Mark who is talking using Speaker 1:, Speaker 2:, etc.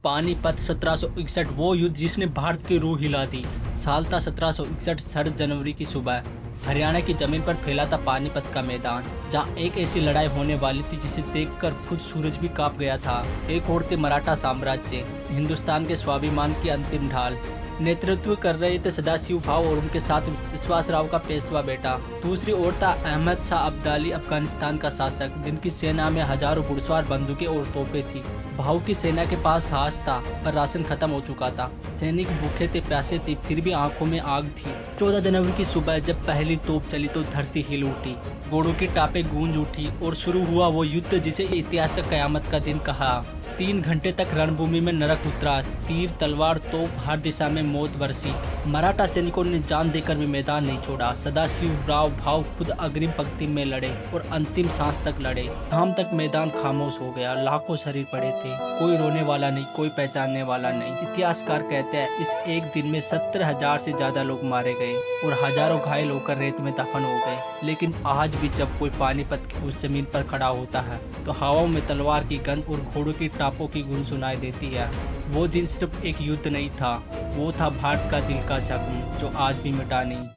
Speaker 1: पानीपत 1761 वो युद्ध जिसने भारत की रूह हिला दी। साल था 1761 3 जनवरी की सुबह। हरियाणा की जमीन पर फैला था पानीपत का मैदान, जहां एक ऐसी लड़ाई होने वाली थी जिसे देखकर खुद सूरज भी कांप गया था। एक ओर थे मराठा साम्राज्य, हिंदुस्तान के स्वाभिमान की अंतिम ढाल। नेतृत्व कर रहे थे सदाशिव भाव और उनके साथ विश्वासराव का पेशवा बेटा। दूसरी ओर था अहमद शाह अब्दाली, अफगानिस्तान का शासक, जिनकी सेना में हजारों घुड़सवार बंदूकें और तोपें थी। भाव की सेना के पास साहस था, पर राशन खत्म हो चुका था। सैनिक भूखे थे, प्यासे थे, फिर भी आंखों में आग थी। 14 जनवरी की सुबह जब पहली तोप चली तो धरती हिल उठी, घोड़ों की टापें गूंज उठी और शुरू हुआ वो युद्ध जिसे इतिहास का कयामत का दिन कहा। 3 घंटे तक रणभूमि में नरक उतरा। तीर, तलवार, तोप, हर दिशा में मौत बरसी। मराठा सैनिकों ने जान देकर भी मैदान नहीं छोड़ा। सदाशिव राव भाव खुद अग्रिम पंक्ति में लड़े और अंतिम सांस तक लड़े। शाम तक मैदान खामोश हो गया। लाखों शरीर पड़े थे, कोई रोने वाला नहीं, कोई पहचानने वाला नहीं। इतिहासकार कहते हैं इस एक दिन में 70,000 से ज्यादा लोग मारे गए और हजारों घायल होकर रेत में दफन हो गए। लेकिन आज भी जब कोई पानीपत की उस जमीन पर खड़ा होता है तो हवाओं में तलवार की गंध और घोड़ों की टापों की गूंज सुनाई देती है। वो दिन सिर्फ एक युद्ध नहीं था, वो था भारत का दिल का जख्म जो आज भी मिटा नहीं।